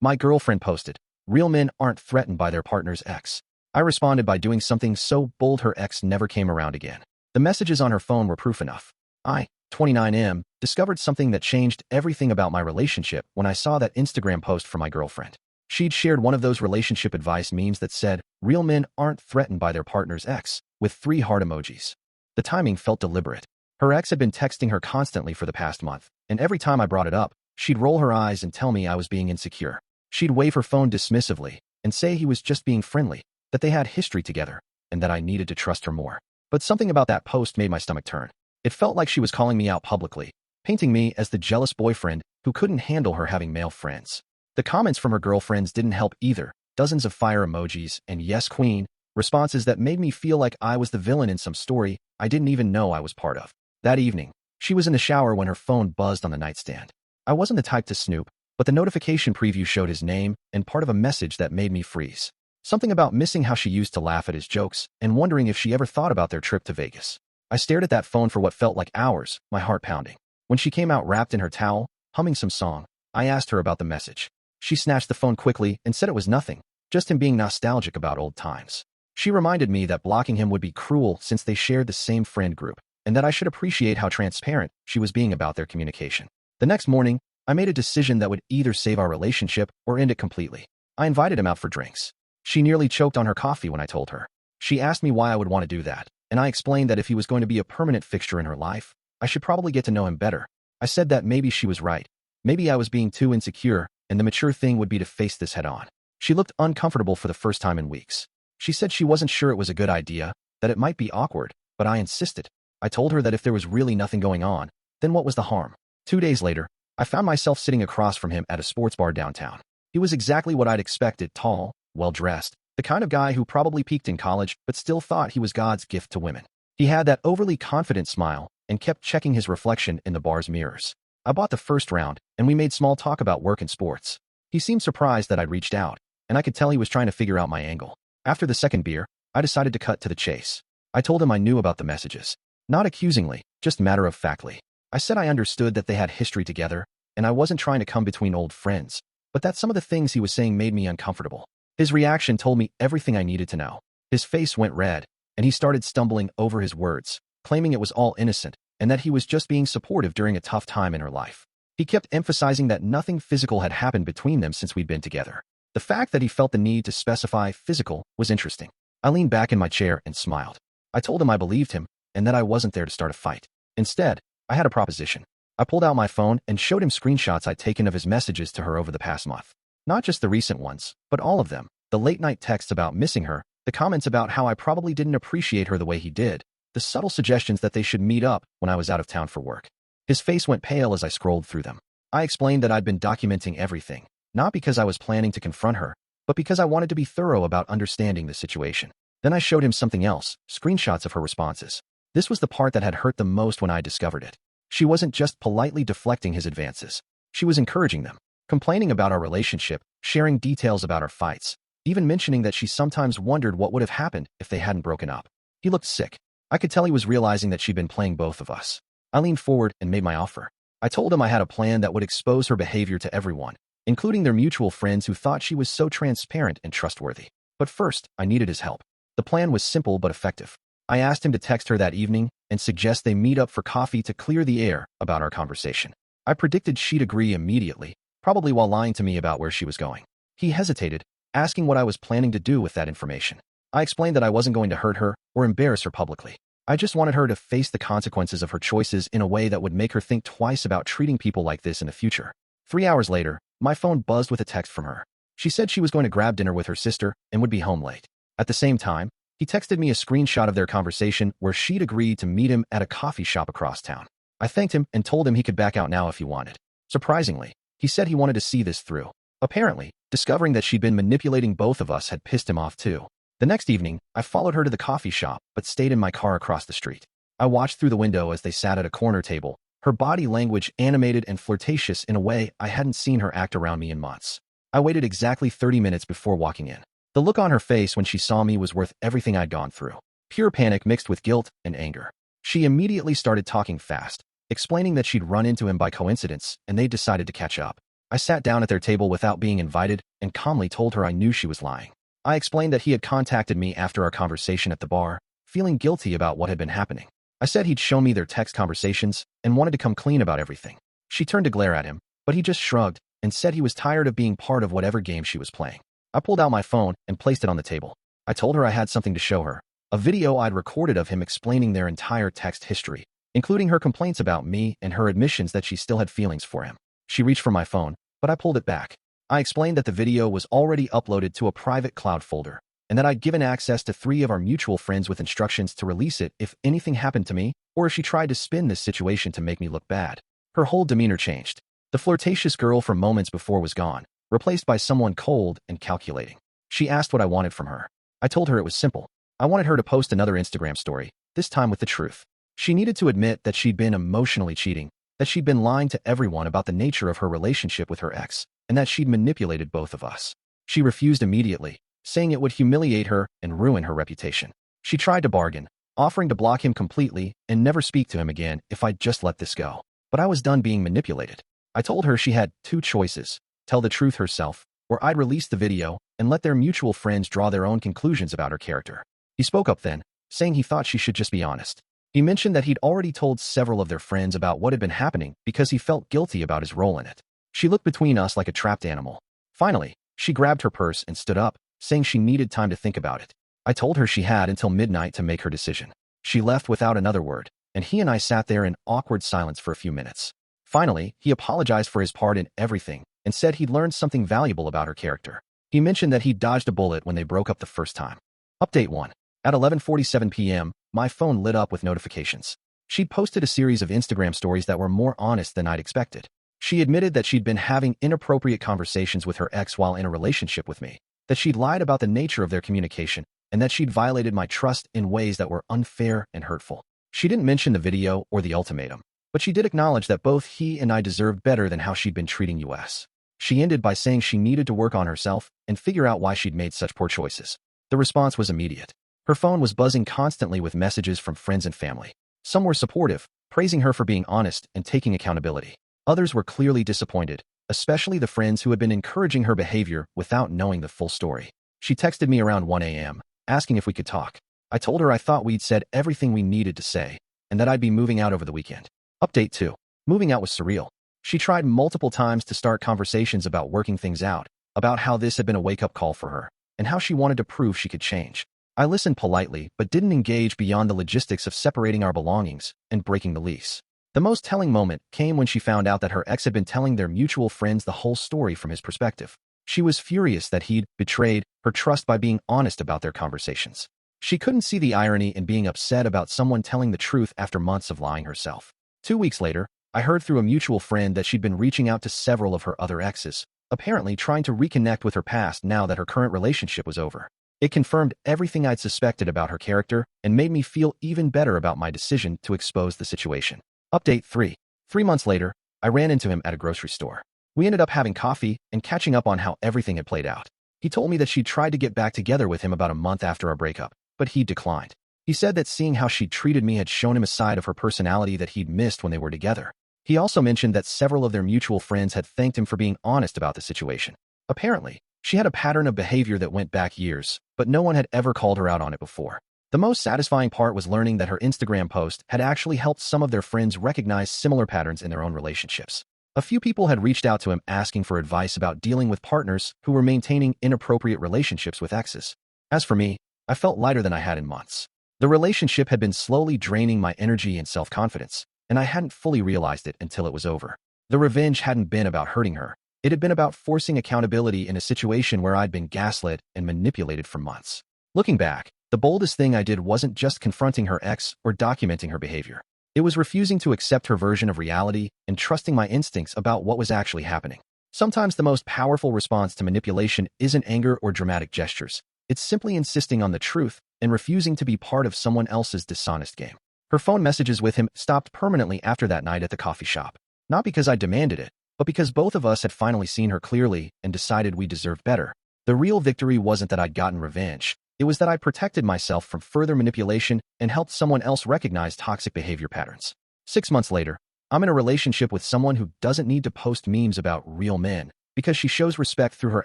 My girlfriend posted, "Real men aren't threatened by their partner's ex." I responded by doing something so bold her ex never came around again. The messages on her phone were proof enough. I, 29M, discovered something that changed everything about my relationship when I saw that Instagram post from my girlfriend. She'd shared one of those relationship advice memes that said, "Real men aren't threatened by their partner's ex," with 3 heart emojis. The timing felt deliberate. Her ex had been texting her constantly for the past month, and every time I brought it up, she'd roll her eyes and tell me I was being insecure. She'd wave her phone dismissively and say he was just being friendly, that they had history together, and that I needed to trust her more. But something about that post made my stomach turn. It felt like she was calling me out publicly, painting me as the jealous boyfriend who couldn't handle her having male friends. The comments from her girlfriends didn't help either. Dozens of fire emojis and "yes, queen" responses that made me feel like I was the villain in some story I didn't even know I was part of. That evening, she was in the shower when her phone buzzed on the nightstand. I wasn't the type to snoop, but the notification preview showed his name and part of a message that made me freeze. Something about missing how she used to laugh at his jokes and wondering if she ever thought about their trip to Vegas. I stared at that phone for what felt like hours, my heart pounding. When she came out wrapped in her towel, humming some song, I asked her about the message. She snatched the phone quickly and said it was nothing, just him being nostalgic about old times. She reminded me that blocking him would be cruel since they shared the same friend group, and that I should appreciate how transparent she was being about their communication. The next morning, I made a decision that would either save our relationship or end it completely. I invited him out for drinks. She nearly choked on her coffee when I told her. She asked me why I would want to do that, and I explained that if he was going to be a permanent fixture in her life, I should probably get to know him better. I said that maybe she was right. Maybe I was being too insecure, and the mature thing would be to face this head on. She looked uncomfortable for the first time in weeks. She said she wasn't sure it was a good idea, that it might be awkward, but I insisted. I told her that if there was really nothing going on, then what was the harm? 2 days later, I found myself sitting across from him at a sports bar downtown. He was exactly what I'd expected: tall, well-dressed, the kind of guy who probably peaked in college but still thought he was God's gift to women. He had that overly confident smile and kept checking his reflection in the bar's mirrors. I bought the first round, and we made small talk about work and sports. He seemed surprised that I'd reached out, and I could tell he was trying to figure out my angle. After the second beer, I decided to cut to the chase. I told him I knew about the messages. Not accusingly, just matter-of-factly. I said I understood that they had history together, and I wasn't trying to come between old friends, but that some of the things he was saying made me uncomfortable. His reaction told me everything I needed to know. His face went red, and he started stumbling over his words, claiming it was all innocent, and that he was just being supportive during a tough time in her life. He kept emphasizing that nothing physical had happened between them since we'd been together. The fact that he felt the need to specify physical was interesting. I leaned back in my chair and smiled. I told him I believed him, and that I wasn't there to start a fight. Instead, I had a proposition. I pulled out my phone and showed him screenshots I'd taken of his messages to her over the past month. Not just the recent ones, but all of them. The late-night texts about missing her, the comments about how I probably didn't appreciate her the way he did, the subtle suggestions that they should meet up when I was out of town for work. His face went pale as I scrolled through them. I explained that I'd been documenting everything, not because I was planning to confront her, but because I wanted to be thorough about understanding the situation. Then I showed him something else, screenshots of her responses. This was the part that had hurt the most when I discovered it. She wasn't just politely deflecting his advances. She was encouraging them, complaining about our relationship, sharing details about our fights, even mentioning that she sometimes wondered what would have happened if they hadn't broken up. He looked sick. I could tell he was realizing that she'd been playing both of us. I leaned forward and made my offer. I told him I had a plan that would expose her behavior to everyone, including their mutual friends who thought she was so transparent and trustworthy. But first, I needed his help. The plan was simple but effective. I asked him to text her that evening and suggest they meet up for coffee to clear the air about our conversation. I predicted she'd agree immediately, probably while lying to me about where she was going. He hesitated, asking what I was planning to do with that information. I explained that I wasn't going to hurt her or embarrass her publicly. I just wanted her to face the consequences of her choices in a way that would make her think twice about treating people like this in the future. 3 hours later, my phone buzzed with a text from her. She said she was going to grab dinner with her sister and would be home late. At the same time, he texted me a screenshot of their conversation where she'd agreed to meet him at a coffee shop across town. I thanked him and told him he could back out now if he wanted. Surprisingly, he said he wanted to see this through. Apparently, discovering that she'd been manipulating both of us had pissed him off too. The next evening, I followed her to the coffee shop but stayed in my car across the street. I watched through the window as they sat at a corner table, her body language animated and flirtatious in a way I hadn't seen her act around me in months. I waited exactly 30 minutes before walking in. The look on her face when she saw me was worth everything I'd gone through. Pure panic mixed with guilt and anger. She immediately started talking fast, explaining that she'd run into him by coincidence and they'd decided to catch up. I sat down at their table without being invited and calmly told her I knew she was lying. I explained that he had contacted me after our conversation at the bar, feeling guilty about what had been happening. I said he'd shown me their text conversations and wanted to come clean about everything. She turned to glare at him, but he just shrugged and said he was tired of being part of whatever game she was playing. I pulled out my phone and placed it on the table. I told her I had something to show her, a video I'd recorded of him explaining their entire text history, including her complaints about me and her admissions that she still had feelings for him. She reached for my phone, but I pulled it back. I explained that the video was already uploaded to a private cloud folder, and that I'd given access to 3 of our mutual friends with instructions to release it if anything happened to me, or if she tried to spin this situation to make me look bad. Her whole demeanor changed. The flirtatious girl from moments before was gone, replaced by someone cold and calculating. She asked what I wanted from her. I told her it was simple. I wanted her to post another Instagram story, this time with the truth. She needed to admit that she'd been emotionally cheating, that she'd been lying to everyone about the nature of her relationship with her ex, and that she'd manipulated both of us. She refused immediately, saying it would humiliate her and ruin her reputation. She tried to bargain, offering to block him completely and never speak to him again if I'd just let this go. But I was done being manipulated. I told her she had 2 choices, tell the truth herself, or I'd release the video and let their mutual friends draw their own conclusions about her character. He spoke up then, saying he thought she should just be honest. He mentioned that he'd already told several of their friends about what had been happening because he felt guilty about his role in it. She looked between us like a trapped animal. Finally, she grabbed her purse and stood up, saying she needed time to think about it. I told her she had until midnight to make her decision. She left without another word, and he and I sat there in awkward silence for a few minutes. Finally, he apologized for his part in everything and said he'd learned something valuable about her character. He mentioned that he'd dodged a bullet when they broke up the first time. Update 1. At 11:47 p.m., my phone lit up with notifications. She'd posted a series of Instagram stories that were more honest than I'd expected. She admitted that she'd been having inappropriate conversations with her ex while in a relationship with me, that she'd lied about the nature of their communication, and that she'd violated my trust in ways that were unfair and hurtful. She didn't mention the video or the ultimatum, but she did acknowledge that both he and I deserved better than how she'd been treating us. She ended by saying she needed to work on herself and figure out why she'd made such poor choices. The response was immediate. Her phone was buzzing constantly with messages from friends and family. Some were supportive, praising her for being honest and taking accountability. Others were clearly disappointed, especially the friends who had been encouraging her behavior without knowing the full story. She texted me around 1 a.m., asking if we could talk. I told her I thought we'd said everything we needed to say, and that I'd be moving out over the weekend. Update 2. Moving out was surreal. She tried multiple times to start conversations about working things out, about how this had been a wake-up call for her, and how she wanted to prove she could change. I listened politely, but didn't engage beyond the logistics of separating our belongings and breaking the lease. The most telling moment came when she found out that her ex had been telling their mutual friends the whole story from his perspective. She was furious that he'd betrayed her trust by being honest about their conversations. She couldn't see the irony in being upset about someone telling the truth after months of lying herself. 2 weeks later, I heard through a mutual friend that she'd been reaching out to several of her other exes, apparently trying to reconnect with her past now that her current relationship was over. It confirmed everything I'd suspected about her character and made me feel even better about my decision to expose the situation. Update 3. 3 months later, I ran into him at a grocery store. We ended up having coffee and catching up on how everything had played out. He told me that she'd tried to get back together with him about a month after our breakup, but he declined. He said that seeing how she'd treated me had shown him a side of her personality that he'd missed when they were together. He also mentioned that several of their mutual friends had thanked him for being honest about the situation. Apparently, she had a pattern of behavior that went back years, but no one had ever called her out on it before. The most satisfying part was learning that her Instagram post had actually helped some of their friends recognize similar patterns in their own relationships. A few people had reached out to him asking for advice about dealing with partners who were maintaining inappropriate relationships with exes. As for me, I felt lighter than I had in months. The relationship had been slowly draining my energy and self-confidence, and I hadn't fully realized it until it was over. The revenge hadn't been about hurting her. It had been about forcing accountability in a situation where I'd been gaslit and manipulated for months. Looking back, the boldest thing I did wasn't just confronting her ex or documenting her behavior. It was refusing to accept her version of reality and trusting my instincts about what was actually happening. Sometimes the most powerful response to manipulation isn't anger or dramatic gestures. It's simply insisting on the truth and refusing to be part of someone else's dishonest game. Her phone messages with him stopped permanently after that night at the coffee shop. Not because I demanded it, but because both of us had finally seen her clearly and decided we deserved better. The real victory wasn't that I'd gotten revenge. It was that I protected myself from further manipulation and helped someone else recognize toxic behavior patterns. 6 months later, I'm in a relationship with someone who doesn't need to post memes about real men because she shows respect through her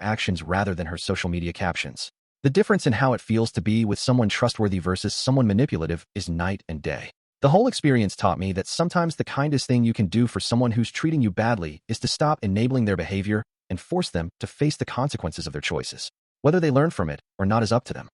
actions rather than her social media captions. The difference in how it feels to be with someone trustworthy versus someone manipulative is night and day. The whole experience taught me that sometimes the kindest thing you can do for someone who's treating you badly is to stop enabling their behavior and force them to face the consequences of their choices. Whether they learn from it or not is up to them.